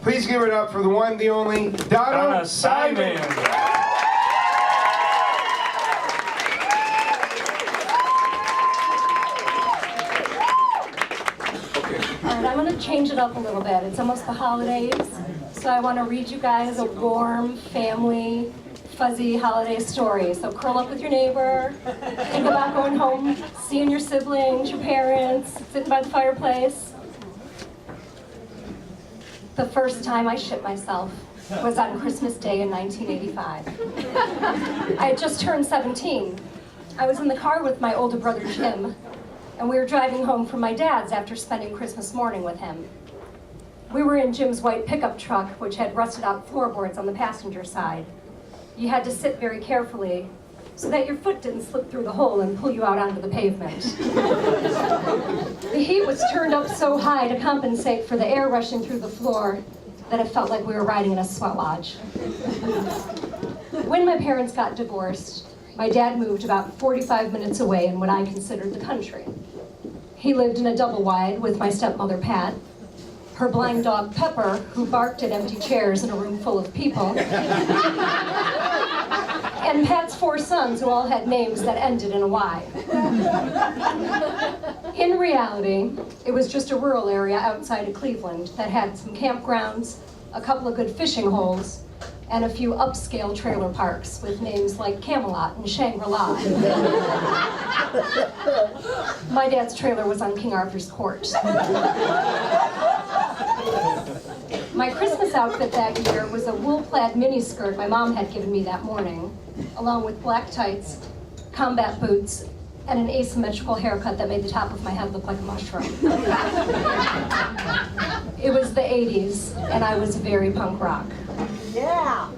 Please give it up for the one, the only, Donna Simon. And I'm going to change it up a little bit. It's almost the holidays, so I want to read you guys a warm, family, fuzzy holiday story. So curl up with your neighbor, think about going home, seeing your siblings, your parents, sitting by the fireplace. The first time I shit myself was on Christmas Day in 1985. I had just turned 17. I was in the car with my older brother Jim, and we were driving home from my dad's after spending Christmas morning with him. We were in Jim's white pickup truck, which had rusted out floorboards on the passenger side. You had to sit very carefully so that your foot didn't slip through the hole and pull you out onto the pavement. The heat was turned up so high to compensate for the air rushing through the floor that it felt like we were riding in a sweat lodge. When my parents got divorced, my dad moved about 45 minutes away in what I considered the country. He lived in a double wide with my stepmother, Pat, her blind dog, Pepper, who barked at empty chairs in a room full of people, and Pat's 4 sons who all had names that ended in a Y. In reality, it was just a rural area outside of Cleveland that had some campgrounds, a couple of good fishing holes, and a few upscale trailer parks with names like Camelot and Shangri-La. My dad's trailer was on King Arthur's Court. My Christmas outfit that year was a wool-plaid miniskirt my mom had given me that morning, along with black tights, combat boots, and an asymmetrical haircut that made the top of my head look like a mushroom. It was the 80s, and I was very punk rock. Yeah!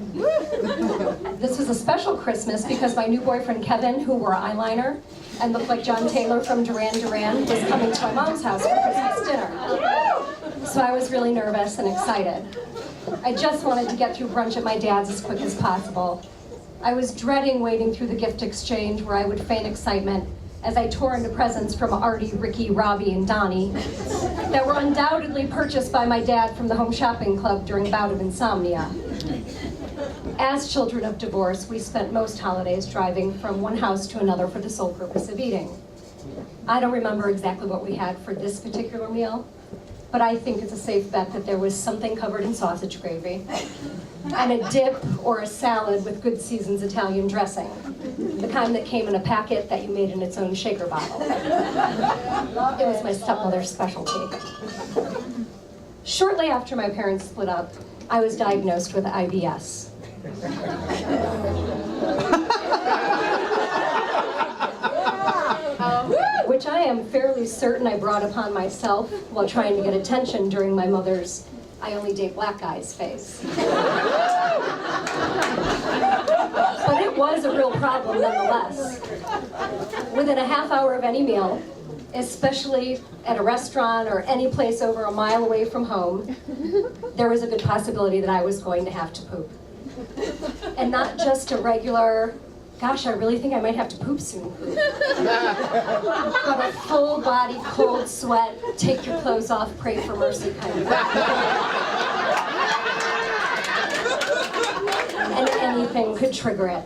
This was a special Christmas because my new boyfriend Kevin, who wore eyeliner and looked like John Taylor from Duran Duran, was coming to my mom's house for Christmas dinner. So I was really nervous and excited. I just wanted to get through brunch at my dad's as quick as possible. I was dreading waiting through the gift exchange where I would feign excitement as I tore into presents from Artie, Ricky, Robbie, and Donnie that were undoubtedly purchased by my dad from the home shopping club during a bout of insomnia. As children of divorce, we spent most holidays driving from one house to another for the sole purpose of eating. I don't remember exactly what we had for this particular meal, but I think it's a safe bet that there was something covered in sausage gravy and a dip or a salad with good season's Italian dressing, the kind that came in a packet that you made in its own shaker bottle. It was my stepmother's specialty. Shortly after my parents split up, I was diagnosed with IBS. Which I am fairly certain I brought upon myself while trying to get attention during my mother's "I only date black guys" phase. But it was a real problem nonetheless. Within a half hour of any meal, especially at a restaurant or any place over a mile away from home, there was a good possibility that I was going to have to poop. And not just a regular, gosh, I really think I might have to poop soon, but a full body, cold sweat, take your clothes off, pray for mercy kind of thing. And anything could trigger it.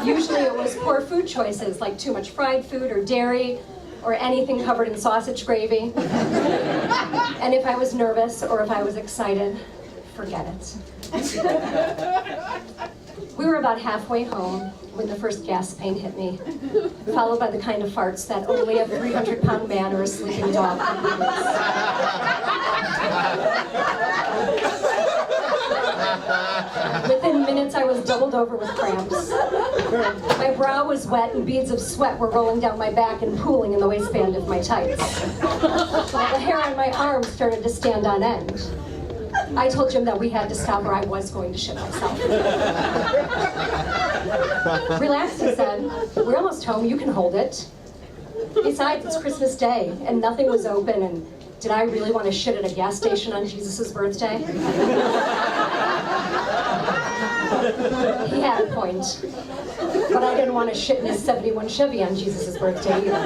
Usually it was poor food choices like too much fried food or dairy or anything covered in sausage gravy. And if I was nervous or if I was excited, forget it. We were about halfway home when the first gas pain hit me, followed by the kind of farts that only a 300-pound man or a sleeping dog could produce. Within minutes, I was doubled over with cramps. My brow was wet and beads of sweat were rolling down my back and pooling in the waistband of my tights. The hair on my arms started to stand on end. I told Jim that we had to stop or I was going to shit myself. Relax, he said. We're almost home, you can hold it. Besides, it's Christmas Day and nothing was open, and did I really want to shit at a gas station on Jesus' birthday? He had a point, but I didn't want to shit in his 71 Chevy on Jesus' birthday either.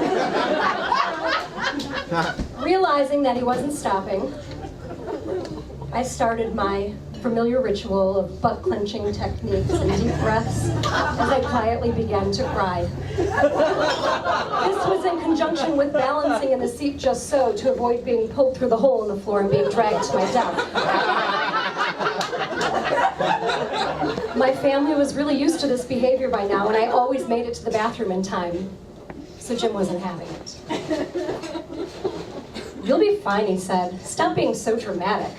Realizing that he wasn't stopping, I started my familiar ritual of butt-clenching techniques and deep breaths as I quietly began to cry. This was in conjunction with balancing in the seat just so to avoid being pulled through the hole in the floor and being dragged to my death. My family was really used to this behavior by now, and I always made it to the bathroom in time, so Jim wasn't having it. "You'll be fine," he said. "Stop being so dramatic."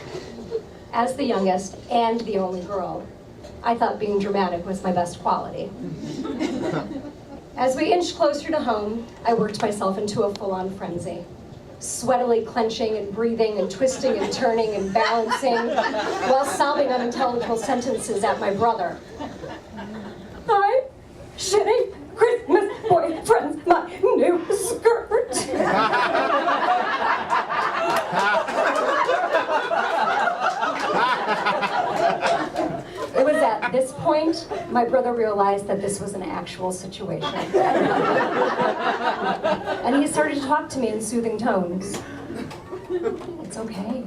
As the youngest and the only girl, I thought being dramatic was my best quality. As we inched closer to home, I worked myself into a full-on frenzy, sweatily clenching and breathing and twisting and turning and balancing while sobbing unintelligible sentences at my brother. "I'm shitting Christmas boyfriend's my new skirt." It was at this point my brother realized that this was an actual situation. And he started to talk to me in soothing tones. "It's okay.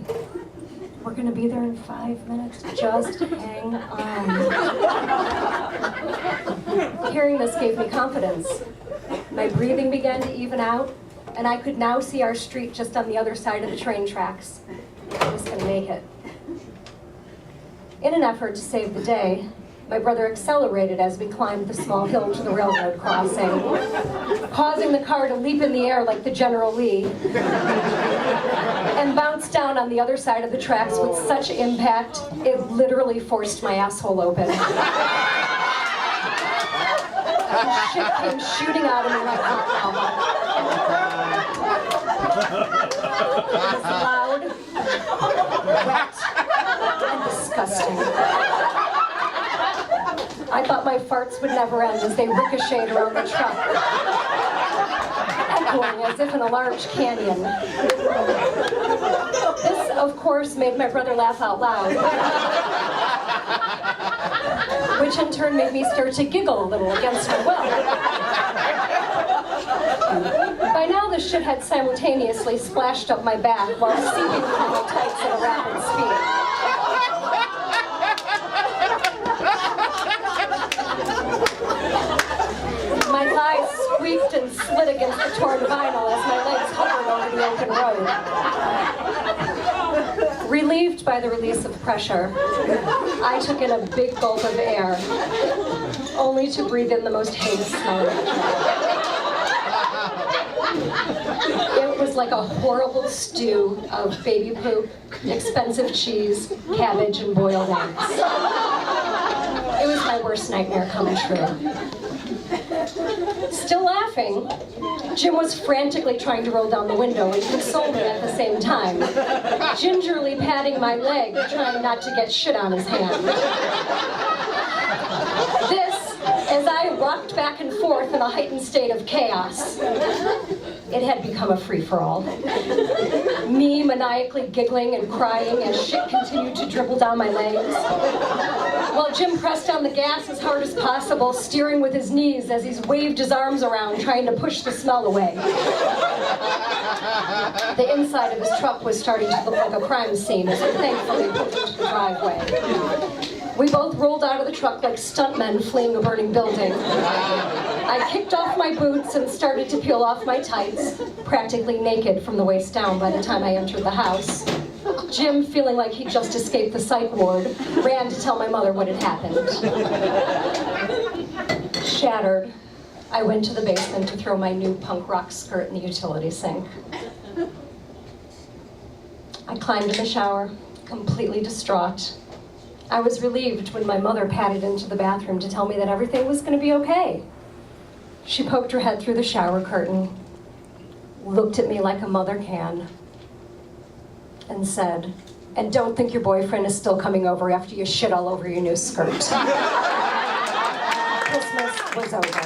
We're gonna be there in 5 minutes. Just hang on." Hearing this gave me confidence. My breathing began to even out, and I could now see our street just on the other side of the train tracks. I was gonna make it. In an effort to save the day, my brother accelerated as we climbed the small hill to the railroad crossing, causing the car to leap in the air like the General Lee, and bounce down on the other side of the tracks with such impact, it literally forced my asshole open. And shit came shooting out of me like hot lava. It was loud, wet, and disgusting. I thought my farts would never end as they ricocheted around the truck, echoing as if in a large canyon. This, of course, made my brother laugh out loud, which in turn made me start to giggle a little against my will. By now, the shit had simultaneously splashed up my back while seeping through my tights at a rapid speed. My thighs squeaked and slid against the torn vinyl as my legs hovered over the open road. Relieved by the release of pressure, I took in a big gulp of air, only to breathe in the most heinous smell of it. It was like a horrible stew of baby poop, expensive cheese, cabbage, and boiled eggs. It was my worst nightmare come true. Still laughing, Jim was frantically trying to roll down the window and console me at the same time, gingerly patting my leg, trying not to get shit on his hand. This, as I rocked back and forth in a heightened state of chaos. It had become a free-for-all. Me maniacally giggling and crying as shit continued to dribble down my legs, while Jim pressed on the gas as hard as possible, steering with his knees as he's waved his arms around, trying to push the smell away. The inside of his truck was starting to look like a crime scene as he thankfully pulled into the driveway. We both rolled out of the truck like stuntmen fleeing a burning building. I kicked off my boots and started to peel off my tights, practically naked from the waist down by the time I entered the house. Jim, feeling like he'd just escaped the psych ward, ran to tell my mother what had happened. Shattered, I went to the basement to throw my new punk rock skirt in the utility sink. I climbed in the shower, completely distraught. I was relieved when my mother padded into the bathroom to tell me that everything was going to be okay. She poked her head through the shower curtain, looked at me like a mother can, and said, "And don't think your boyfriend is still coming over after you shit all over your new skirt." Christmas was over.